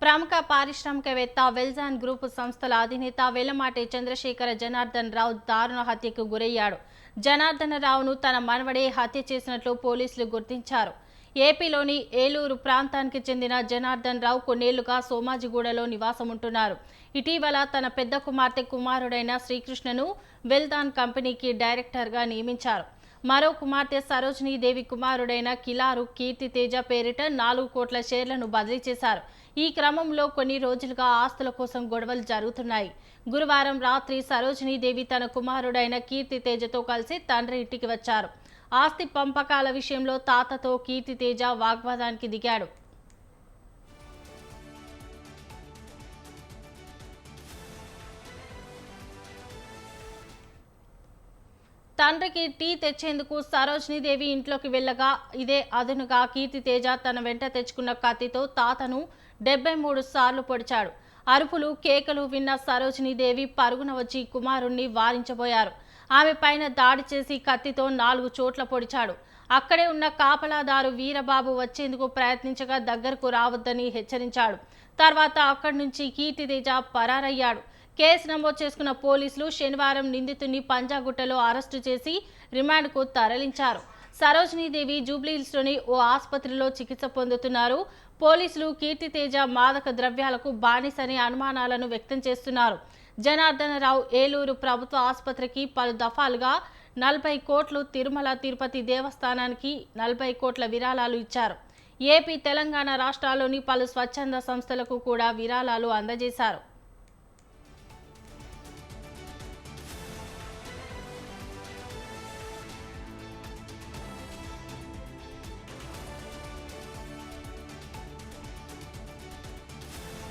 ప్రముఖ పారిశ్రామికవేత్త వెల్జాన్ గ్రూప్ సంస్థల అధినేత వెల్లమాటి చంద్రశేఖర జనార్దన్ రావు దారుణ హత్యకు గురయ్యాడు. జనార్దన రావును తన మనవడే హత్య చేసినట్లు పోలీసులు గుర్తించారు. ఏపీలోని ఏలూరు ప్రాంతానికి చెందిన జనార్దన్ రావు కొన్నేళ్లుగా సోమాజిగూడలో నివాసముంటున్నారు. ఇటీవల తన పెద్ద కుమారుడైన శ్రీకృష్ణను వెల్దాన్ కంపెనీకి డైరెక్టర్గా నియమించారు. మరో కుమార్తె సరోజినీదేవి కుమారుడైన కిలారు కీర్తితేజ పేరిట 4 కోట్ల షేర్లను బదిలీ చేశారు. ఈ క్రమంలో కొన్ని రోజులుగా ఆస్తుల కోసం గొడవలు జరుగుతున్నాయి. గురువారం రాత్రి సరోజినీదేవి తన కుమారుడైన కీర్తితేజతో కలిసి తండ్రి ఇంటికి వచ్చారు. ఆస్తి పంపకాల విషయంలో తాతతో కీర్తితేజ వాగ్వాదానికి దిగాడు. తండ్రికి టీ తెచ్చేందుకు సరోజినీదేవి ఇంట్లోకి వెళ్ళగా ఇదే అదునుగా కీర్తితేజ తన వెంట తెచ్చుకున్న కత్తితో తాతను 73 సార్లు పొడిచాడు. అరుపులు కేకలు విన్న సరోజినీదేవి పరుగున వచ్చి కుమారుణ్ణి వారించబోయారు. ఆమె పైన దాడి చేసి కత్తితో 4 చోట్ల పొడిచాడు. అక్కడే ఉన్న కాపలాదారు వీరబాబు వచ్చేందుకు ప్రయత్నించగా దగ్గరకు రావద్దని హెచ్చరించాడు. తర్వాత అక్కడి నుంచి కీర్తితేజ పరారయ్యాడు. కేసు నమోదు చేసుకున్న పోలీసులు శనివారం నిందితుడిని పంజాగుట్టలో అరెస్టు చేసి రిమాండ్కు తరలించారు. సరోజినీదేవి జూబ్లీహిల్స్లోని ఓ ఆసుపత్రిలో చికిత్స పొందుతున్నారు. పోలీసులు కీర్తితేజ మాదక ద్రవ్యాలకు బానిసని అనుమానాలను వ్యక్తం చేస్తున్నారు. జనార్దనరావు ఏలూరు ప్రభుత్వ ఆసుపత్రికి పలు దఫాలుగా 40 కోట్లు, తిరుమల తిరుపతి దేవస్థానానికి 40 కోట్ల విరాళాలు ఇచ్చారు. ఏపీ, తెలంగాణ రాష్ట్రాల్లోని పలు స్వచ్ఛంద సంస్థలకు కూడా విరాళాలు అందజేశారు.